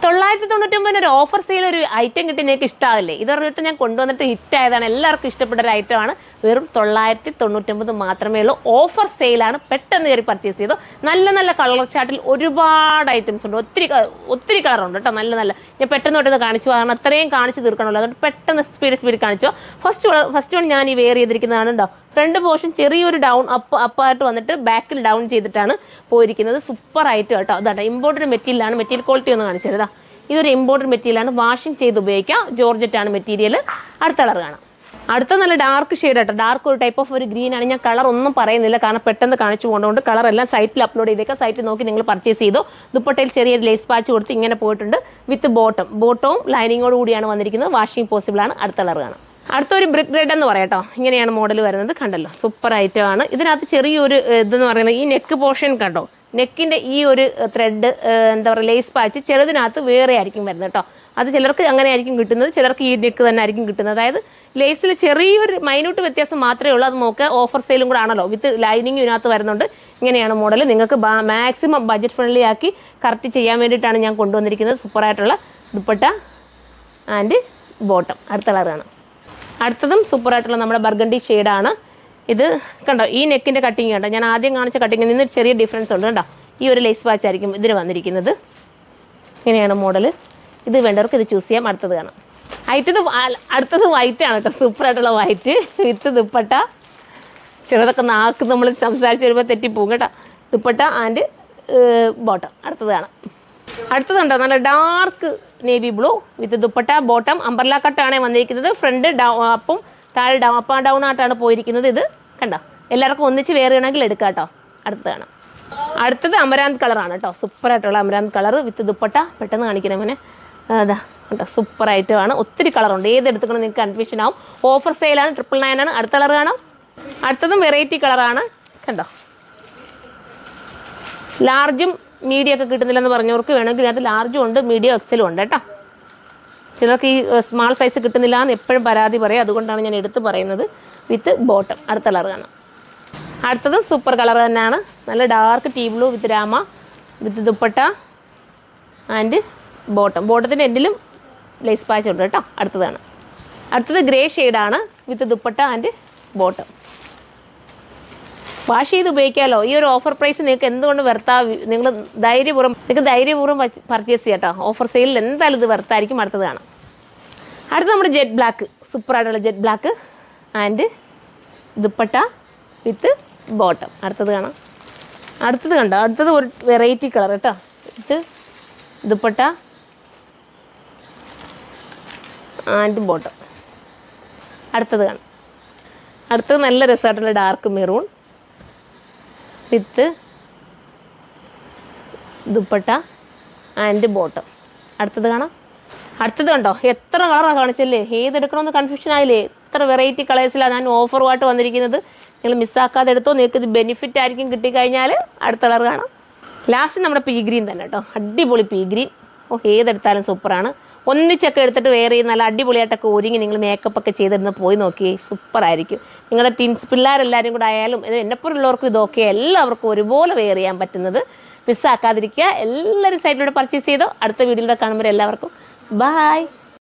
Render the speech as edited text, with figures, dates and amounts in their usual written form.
999 ഒരു offer sale ഒരു item കിട്ടി നിങ്ങൾക്ക് ഇഷ്ടമാവില്ലേ? ഇതൊരു ഞാൻ കൊണ്ടുവന്നിട്ട് ഹിറ്റ് ആയതാണ്, എല്ലാവർക്കും ഇഷ്ടപ്പെട്ട ഒരു ഐറ്റമാണ്. വെറും 999 മാത്രമേ ഉള്ളൂ. ഓഫർ സെയിലാണ്, പെട്ടെന്ന് കയറി പർച്ചേസ് ചെയ്തു. നല്ല നല്ല കളർ ചാർട്ടിൽ ഒരുപാട് ഐറ്റംസ് ഉണ്ട്, ഒത്തിരി കളറുണ്ട് കേട്ടോ. നല്ല നല്ല ഞാൻ പെട്ടെന്ന് തൊട്ടത് കാണിച്ചു, കാരണം അത്രയും കാണിച്ച് തീർക്കണമല്ലോ, അതുകൊണ്ട് പെട്ടെന്ന് സ്പീഡ് കാണിച്ചു. ഫസ്റ്റ് വൺ ഞാൻ ഈ വെയർ ചെയ്തിരിക്കുന്നതാണ് കേട്ടോ. ഫ്രണ്ട് പോർഷൻ ചെറിയൊരു ഡൗൺ അപ്പായിട്ട് വന്നിട്ട് ബാക്കിൽ ഡൗൺ ചെയ്തിട്ടാണ് പോയിരിക്കുന്നത്. സൂപ്പർ ആയിട്ട് കേട്ടോ. അതാട്ടോ ഇമ്പോർട്ടഡ് മെറ്റീരിയലാണ്. മെറ്റീരിയൽ ക്വാളിറ്റി ഒന്ന് കാണിച്ചു തരുതാ. ഇതൊരു ഇമ്പോർട്ടഡ് മെറ്റീരിയലാണ്, വാഷിംഗ് ചെയ്ത് ഉപയോഗിക്കാം. ജോർജറ്റാണ് മെറ്റീരിയൽ. അടുത്ത കളർ കാണാം. അടുത്ത നല്ല ഡാർക്ക് ഷെയ്ഡ് ആട്ടോ. ഡാർക്ക് ഒരു ടൈപ്പ് ഓഫ് ഒരു ഗ്രീൻ ആണ്. ഞാൻ കളർ ഒന്നും പറയുന്നില്ല, കാരണം പെട്ടെന്ന് കാണിച്ചു പോകുന്നതുകൊണ്ട് കളർ എല്ലാം സൈറ്റിൽ അപ്ലോഡ് ചെയ്തേക്കാം. സൈറ്റിൽ നോക്കി നിങ്ങൾ പർച്ചേസ് ചെയ്തോ. ദുപ്പട്ടയിൽ ചെറിയൊരു ലേസ് പാച്ച് കൊടുത്ത് ഇങ്ങനെ പോയിട്ടുണ്ട്. വിത്ത് ബോട്ടവും ലൈനിങ്ങോട് കൂടിയാണ് വന്നിരിക്കുന്നത്. വാഷിംഗ് പോസിബിൾ ആണ്. അടുത്ത കളർ കാണാം. അടുത്തൊരു ബ്രിക്ക് റെഡ് എന്ന് പറയാട്ടോ. ഇങ്ങനെയാണ് മോഡൽ വരുന്നത്. കണ്ടല്ലോ, സൂപ്പർ ഐറ്റം ആണ്. ഇതിനകത്ത് ചെറിയൊരു ഇതെന്ന് പറയുന്നത് ഈ നെക്ക് പോർഷൻ കണ്ടോ. നെക്കിൻ്റെ ഈ ഒരു ത്രെഡ് എന്താ പറയുക, ലേസ് പാച്ച് ചെറുതിനകത്ത് വേറെ ആയിരിക്കും വരുന്നത് കേട്ടോ. അത് ചിലർക്ക് അങ്ങനെ ആയിരിക്കും കിട്ടുന്നത്, ചിലർക്ക് ഈ നെക്ക് തന്നെ ആയിരിക്കും കിട്ടുന്നത്. അതായത് ലേസിൽ ചെറിയൊരു മൈന്യൂട്ട് വ്യത്യാസം മാത്രമേ ഉള്ളൂ. അത് നോക്കുക, ഓഫർ സെയിലും കൂടെ ആണല്ലോ. വിത്ത് ലൈനിങ് ഇതിനകത്ത് വരുന്നുണ്ട്. ഇങ്ങനെയാണ് മോഡൽ. നിങ്ങൾക്ക് മാക്സിമം ബഡ്ജറ്റ് ഫ്രണ്ട്ലി ആക്കി കറക്റ്റ് ചെയ്യാൻ വേണ്ടിയിട്ടാണ് ഞാൻ കൊണ്ടുവന്നിരിക്കുന്നത്. സൂപ്പറായിട്ടുള്ള ദുപ്പട്ട ആൻഡ് ബോട്ടം. അടുത്ത കളറാണ്. അടുത്തതും സൂപ്പറായിട്ടുള്ള നമ്മുടെ ബർഗണ്ടി ഷെയ്ഡാണ്. ഇത് കണ്ടോ, ഈ നെക്കിൻ്റെ കട്ടിങ് കണ്ടോ. ഞാൻ ആദ്യം കാണിച്ച കട്ടിങ്ങിൽ നിന്ന് ചെറിയ ഡിഫറൻസ് ഉണ്ട് കേട്ടോ. ഈ ഒരു ലേസ് വാച്ച് ആയിരിക്കും ഇതിന് വന്നിരിക്കുന്നത്. ഇങ്ങനെയാണ് മോഡൽ. ഇത് വേണ്ടവർക്ക് ഇത് ചൂസ് ചെയ്യാം. അടുത്തത് കാണാം. അടുത്തത് വൈറ്റ് ആണ് കേട്ടോ. സൂപ്പറായിട്ടുള്ള വൈറ്റ് വിത്ത് ദുപ്പട്ട. ചെറുതൊക്കെ നാക്ക് നമ്മൾ സംസാരിച്ച് വരുമ്പോൾ തെറ്റിപ്പോകും കേട്ടോ. Dupatta and bottom. അടുത്തത് കാണാം. അടുത്തതുണ്ടോ, നല്ല dark navy blue with dupatta bottom. Umbrella കട്ടാണ് വന്നിരിക്കുന്നത്. ഫ്രണ്ട് അപ്പും താഴെ അപ്പ് ആൻഡ് ഡൗൺ ആയിട്ടാണ് പോയിരിക്കുന്നത്. ഇത് കണ്ടോ, എല്ലാവർക്കും ഒന്നിച്ച് വേറെ ആണെങ്കിൽ എടുക്കാം കേട്ടോ. അടുത്തതാണ്. അടുത്തത് അമരാന്ത് കളറാണ് കേട്ടോ. സൂപ്പറായിട്ടുള്ള അമരാന്ത് കളർ വിത്ത് ദുപ്പട്ട. പെട്ടെന്ന് കാണിക്കണം മോനെ. അതാ കേട്ടോ, സൂപ്പർ ഐറ്റമാണ്. ഒത്തിരി കളറുണ്ട്, ഏതെടുക്കണം നിങ്ങൾക്ക് കൺഫ്യൂഷൻ ആവും. ഓഫർ സെയിലാണ്. 999 ആണ്. അടുത്ത കളർ കാണാം. അടുത്തതും വെറൈറ്റി കളറാണ് കണ്ടോ. ലാർജും മീഡിയം ഒക്കെ കിട്ടുന്നില്ലെന്ന് പറഞ്ഞവർക്ക് വേണമെങ്കിൽ ഇതിനകത്ത് ലാർജും ഉണ്ട്, മീഡിയം എക്സലും ഉണ്ട് കേട്ടോ. ചിലർക്ക് ഈ സ്മാൾ സൈസ് കിട്ടുന്നില്ല എന്ന് എപ്പോഴും പരാതി പറയും, അതുകൊണ്ടാണ് ഞാൻ എടുത്ത് പറയുന്നത്. വിത്ത് ബോട്ടം. അടുത്ത കളർ കാണാം. അടുത്തതും സൂപ്പർ കളർ തന്നെയാണ്. നല്ല ഡാർക്ക് ടീ ബ്ലൂ വിത്ത് രാമ വിത്ത് ദുപ്പട്ട ആൻഡ് ബോട്ടം. ബോട്ടത്തിൻ്റെ എൻഡിലും ലേസ് പാച്ച് ഉണ്ട് കേട്ടോ. അടുത്തതാണ്. അടുത്തത് ഗ്രേ ഷെയ്ഡാണ് with dupatta and bottom. Wash ചെയ്ത് ഉപയോഗിക്കാമല്ലോ. ഈ ഒരു ഓഫർ പ്രൈസ് നിങ്ങൾക്ക് എന്തുകൊണ്ട് നിങ്ങൾ ധൈര്യപൂർവ്വം പർച്ചേസ് ചെയ്യാം കേട്ടോ. ഓഫർ സെയിലിൽ എന്തായാലും ഇത് വെർത്തായിരിക്കും. അടുത്തത് കാണാം. അടുത്ത നമ്മുടെ ജെറ്റ് ബ്ലാക്ക്. സൂപ്പറായിട്ടുള്ള jet black and dupatta with bottom. അടുത്തത് കാണാം. അടുത്തത് കണ്ടോ, അടുത്തത് ഒരു വെറൈറ്റി കളർ കേട്ടോ. With dupatta and bottom. അടുത്തത് കാണാം. അടുത്തത് നല്ല രസമായിട്ടുള്ള dark maroon with dupatta and bottom. അടുത്തത് കാണാം. അടുത്തത് കണ്ടോ, എത്ര കളറാണ് കാണിച്ചല്ലേ. ഏതെടുക്കണമെന്ന് കൺഫ്യൂഷൻ ആയില്ലേ. എത്ര വെറൈറ്റി കളേഴ്സിലാണ് ഞാൻ ഓഫറുമായിട്ട് വന്നിരിക്കുന്നത്. നിങ്ങൾ മിസ്സാക്കാതെ എടുത്തോ, നിങ്ങൾക്ക് ഇത് ബെനിഫിറ്റ് ആയിരിക്കും കിട്ടിക്കഴിഞ്ഞാൽ. അടുത്ത കളർ കാണാം. ലാസ്റ്റ് നമ്മുടെ പീ ഗ്രീൻ തന്നെ കേട്ടോ. അടിപൊളി പീ ഗ്രീൻ. ഏതെടുത്താലും സൂപ്പറാണ്. ഒന്നിച്ചൊക്കെ എടുത്തിട്ട് വേറെ നല്ല അടിപൊളിയായിട്ടൊക്കെ ഒരുങ്ങി നിങ്ങൾ മേക്കപ്പ് ഒക്കെ ചെയ്തിരുന്ന് പോയി നോക്കിയേ, സൂപ്പറായിരിക്കും. നിങ്ങളുടെ ടിൻസ് പിള്ളേരെല്ലാവരും കൂടെ ആയാലും എന്നെപ്പോലുള്ളവർക്കും ഇതൊക്കെ എല്ലാവർക്കും ഒരുപോലെ വെയർ ചെയ്യാൻ പറ്റുന്നത്. മിസ്സാക്കാതിരിക്കുക. എല്ലാവരും സൈറ്റിലൂടെ പർച്ചേസ് ചെയ്തോ. അടുത്ത വീഡിയോയിലൂടെ കാണുമ്പോൾ എല്ലാവർക്കും ബായ്.